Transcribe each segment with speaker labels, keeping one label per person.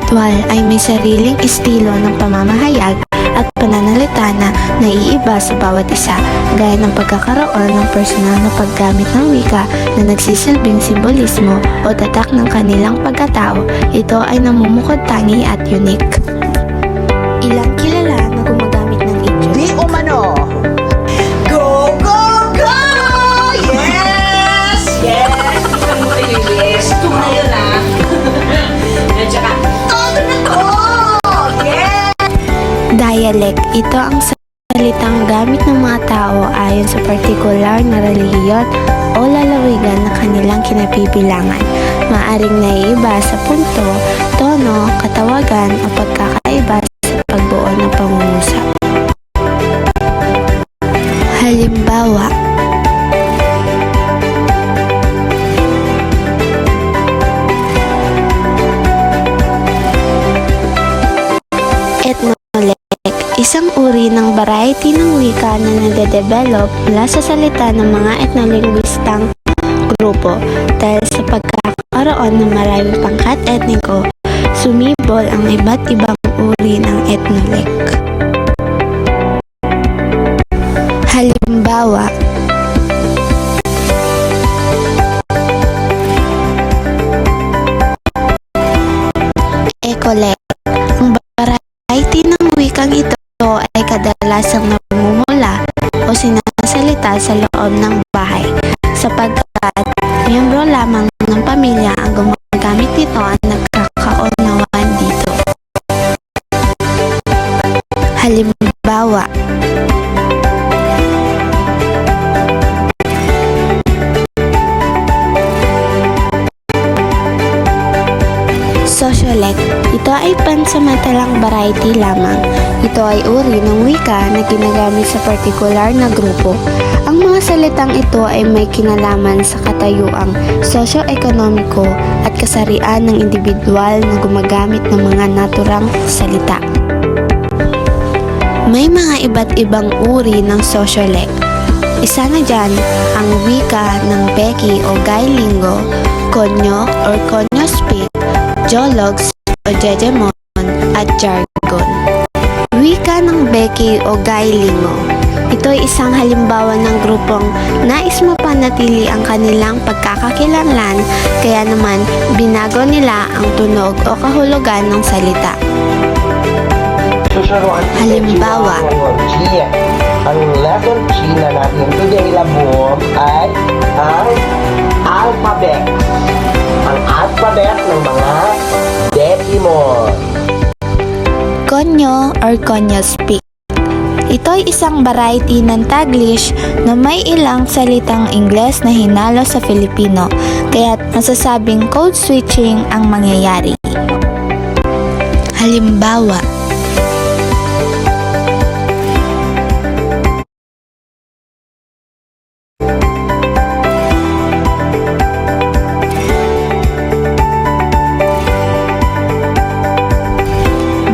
Speaker 1: individual ay may sariling estilo ng pamamahayag at pananalita na naiiba sa bawat isa, gaya ng pagkakaroon ng personal na paggamit ng wika na nagsisilbing simbolismo o tatak ng kanilang pagkatao. Ito ay namumukod-tangi at unique. Ilang kilala na gumagamit ng idioms.
Speaker 2: Di umano! Go, go, go! Yes! Yes! Isang mo yes! Ito ngayon ah! At saka, todo na to! Yes!
Speaker 1: Dialect. Ito ang salitang gamit ng mga tao ayon sa partikular na relihiyon o lalawigan na kanilang kinabibilangan. Maaring naiiba sa punto, tono, katawagan o pagkakaiba sa pagbuo ng pangungusap. Halimbawa, ethnolect, isang uri ng variety ng wika na nade-develop mula sa salita ng mga etnolinguistang grupo. Dahil sa pagkakaroon ng maraming pangkat etniko, sumibol ang iba't ibang uri ng ethnolect. Halimbawa, ecolect. Ang variety ng wikang ito ay kadalasang namumula o sinasalita sa loob ng bahay, sapagkat miyembro lamang ng pamilya ang gumagamit nito at nagkakaunawaan dito. Halimbawa, sociolect. Ito ay pansamantalang variety lamang. Ito ay uri ng wika na ginagamit sa partikular na grupo. Ang mga salitang ito ay may kinalaman sa katayuang sosyo-ekonomiko at kasarian ng individual na gumagamit ng mga naturang salita. May mga iba't ibang uri ng sociolect. Isa na dyan ang wika ng Beki o Gaylinggo, Konyo or Konyo Speak, Jologs o Jejemon at Jargon. Wika ng Beki o Gaylinggo. Ito ay isang halimbawa ng grupong nais mapanatili ang kanilang pagkakakilanlan, kaya naman binago nila ang tunog o kahulugan ng salita. Halimbawa,
Speaker 2: ang lesson G na natin today labong ay ang alphabet. Ang alphabet ng mga Decimon.
Speaker 1: Konyo or Konyo Speak. Ito ay isang variety ng Taglish na may ilang salitang Ingles na hinalo sa Filipino, kaya't masasabing code switching ang mangyayari. Halimbawa,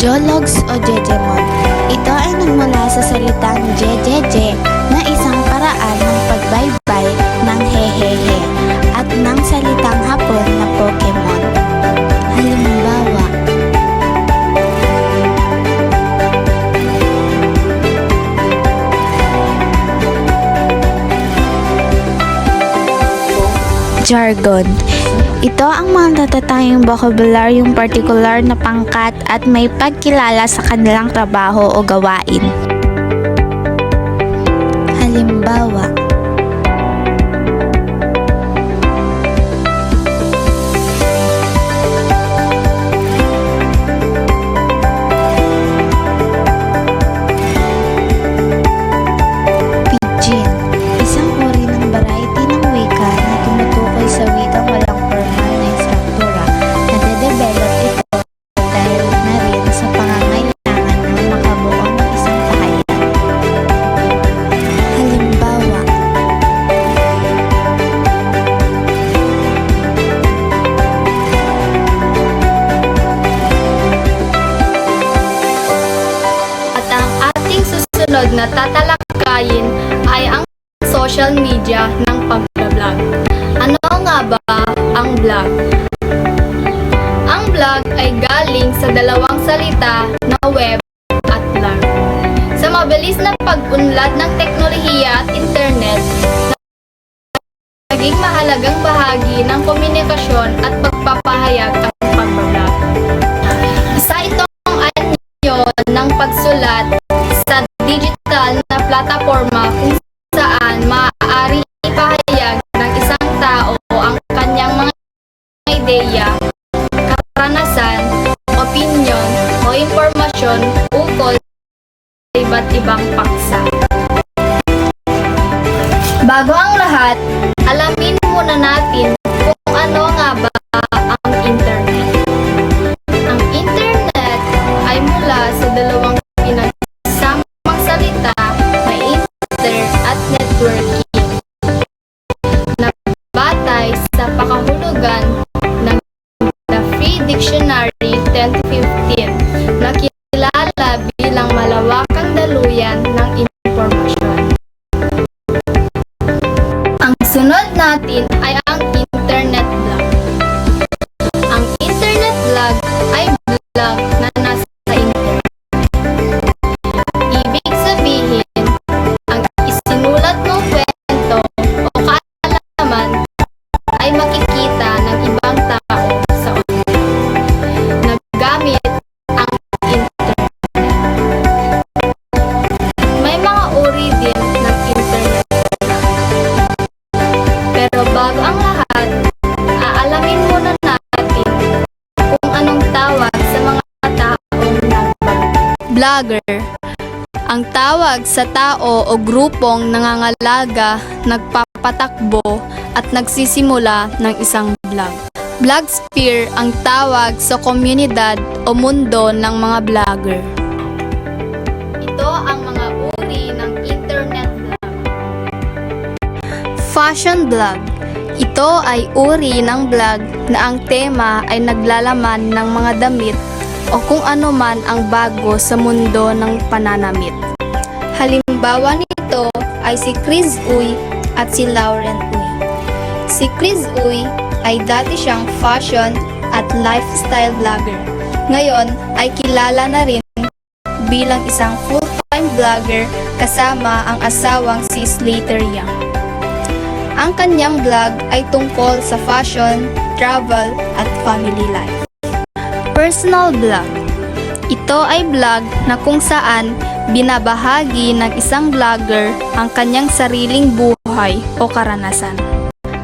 Speaker 1: Jologs o Jejemon. Ito ay nagmula sa salitang jejeje na isang paraan ng pagbaybay ng hehehe at ng salitang Hapon na Pokemon. Halimbawa, jargon. Ito ang mga natatanging bokabularyong partikular na pangkat at may pagkilala sa kanilang trabaho o gawain. Halimbawa, pidgin. Isang uri ng variety ng wika na tumutukoy sa wikang walang formal na struktura. Nade-develop ito dahil na rin sa pangangailangan ng makabuo ng isang tahayan. Halimbawa,
Speaker 3: At ang ating susunod na tatalakayin ay ang social media ng pagbablog. Ano nga ba ang blog? Ang blog ay galing sa dalawang salita na web at blog. Sa mabilis na pag-unlad ng teknolohiya at internet, naging mahalagang bahagi ng komunikasyon at pagpapahayag ang pagbablog. Isa itong anyo ng pagsulat sa digital na plataporma kung saan maaari ipahayag ng isang tao ang kanyang mga ideya, karanasan, opinyon o impormasyon ukol sa iba't ibang paksa. Bago ang lahat, alamin muna natin kung ano nga ba ang internet. Ang internet ay mula sa dalawang pinagsamang salita na inter at networking na batay sa pakahulugan ng The Free Dictionary 2015 na kilala bilang malawakang daluyan ng impormasyon. Ang sunod natin ay ang internet blog. Ang internet blog ay blog na nasa internet. Ibig sabihin, ang isinulat mong kwento o kaalaman ay makikita ng ibang tao sa online na gamit ang internet. May mga uri din ng internet blog. Pero bago ang lahat, aalamin muna natin kung anong tawag sa mga taong nagbablog. Blogger. Ang tawag sa tao o grupong nangangalaga, nagpapatakbo at nagsisimula ng isang blog. Blogsphere ang tawag sa komunidad o mundo ng mga blogger. Ito ang mga uri ng internet blog. Fashion blog. Ito ay uri ng blog na ang tema ay naglalaman ng mga damit o kung ano man ang bago sa mundo ng pananamit. Halimbawa nito ay si Chris Uy at si Lauren Uy. Si Chris Uy ay dati siyang fashion at lifestyle blogger. Ngayon ay kilala na rin bilang isang full-time blogger kasama ang asawang si Slater Young. Ang kanyang blog ay tungkol sa fashion, travel at family life. Personal blog. Ito ay blog na kung saan binabahagi ng isang blogger ang kanyang sariling buhay o karanasan.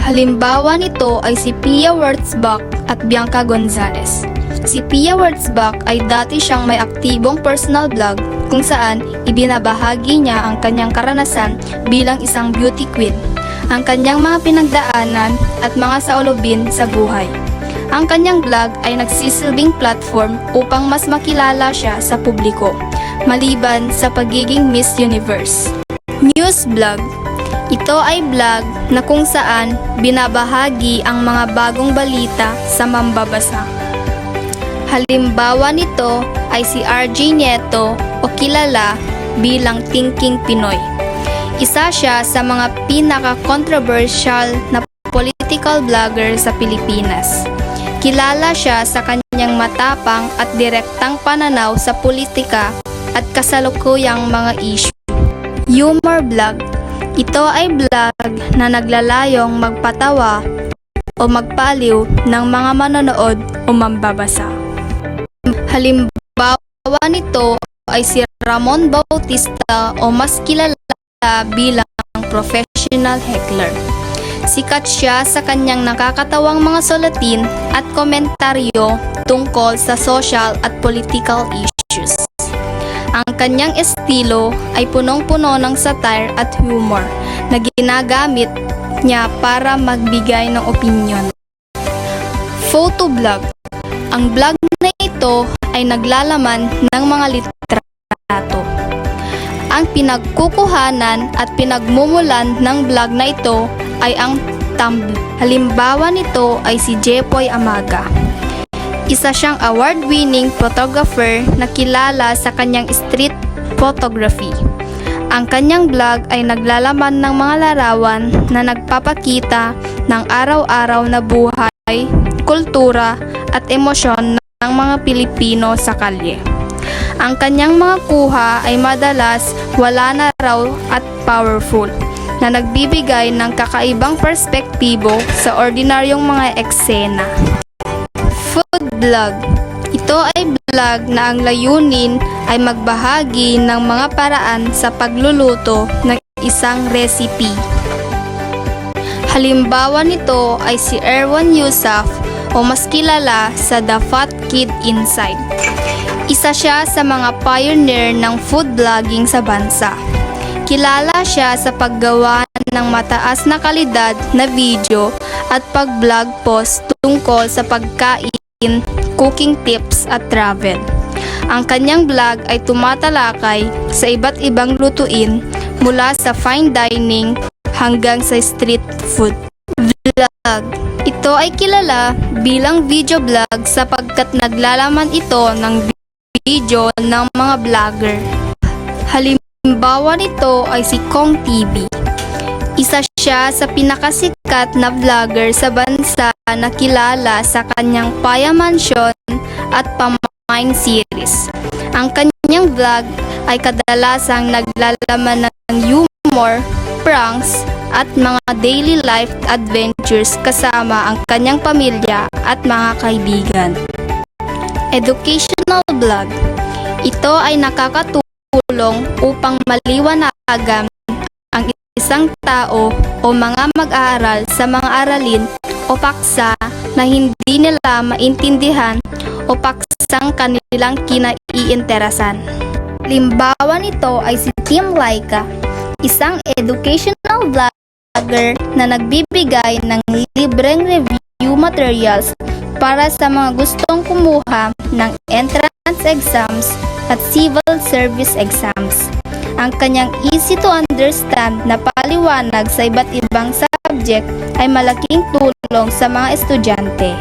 Speaker 3: Halimbawa nito ay si Pia Wurtzbach at Bianca Gonzalez. Si Pia Wurtzbach ay dati siyang may aktibong personal blog kung saan ibinabahagi niya ang kanyang karanasan bilang isang beauty queen, ang kanyang mga pinagdaanan at mga saulubin sa buhay. Ang kanyang blog ay nagsisilbing platform upang mas makilala siya sa publiko, maliban sa pagiging Miss Universe. News blog. Ito ay blog na kung saan binabahagi ang mga bagong balita sa mambabasa. Halimbawa nito ay si RJ Nieto o kilala bilang Thinking Pinoy. Isa siya sa mga pinaka-controversial na political blogger sa Pilipinas. Kilala siya sa kanyang matapang at direktang pananaw sa politika at kasalukuyang mga issue. Humor blog. Ito ay blog na naglalayong magpatawa o magpaliw ng mga manonood o mambabasa. Halimbawa nito ay si Ramon Bautista o mas kilala bilang professional heckler. Sikat siya sa kanyang nakakatawang mga sulatin at komentaryo tungkol sa social at political issues. Ang kanyang estilo ay punong-puno ng satire at humor na ginagamit niya para magbigay ng opinyon. Photoblog. Ang blog na ito ay naglalaman ng mga litrato. Ang pinagkukuhanan at pinagmumulan ng blog na ito ay ang Tumblr. Halimbawa nito ay si Jepoy Amaga. Isa siyang award-winning photographer na kilala sa kanyang street photography. Ang kanyang blog ay naglalaman ng mga larawan na nagpapakita ng araw-araw na buhay, kultura at emosyon mga Pilipino sa kalye. Ang kanyang mga kuha ay madalas wala na raw at powerful, na nagbibigay ng kakaibang perspektibo sa ordinaryong mga eksena. Food vlog. Ito ay vlog na ang layunin ay magbahagi ng mga paraan sa pagluluto ng isang recipe. Halimbawa nito ay si Erwan Yusuf o mas kilala sa The Fat Kid Inside. Isa siya sa mga pioneer ng food vlogging sa bansa. Kilala siya sa paggawa ng mataas na kalidad na video at pag-vlog post tungkol sa pagkain, cooking tips at travel. Ang kanyang vlog ay tumatalakay sa iba't ibang lutuin mula sa fine dining hanggang sa street food vlog. Ito ay kilala bilang video vlog sapagkat naglalaman ito ng video ng mga vlogger. Halimbawa nito ay si Kong TV. Isa siya sa pinakasikat na vlogger sa bansa na kilala sa kanyang Paya Mansion at Pamine series. Ang kanyang vlog ay kadalasang naglalaman ng humor, pranks, at mga daily life adventures kasama ang kanyang pamilya at mga kaibigan. Educational vlog. Ito ay nakakatulong upang maliwanagan ang isang tao o mga mag-aaral sa mga aralin o paksa na hindi nila maintindihan o paksang kanilang kinaiinterasan. Limbawa nito ay si Team Laika, isang educational vlogger na nagbibigay ng libreng review materials para sa mga gustong kumuha ng entrance exams at civil service exams. Ang kanyang easy to understand na paliwanag sa iba't ibang subject ay malaking tulong sa mga estudyante.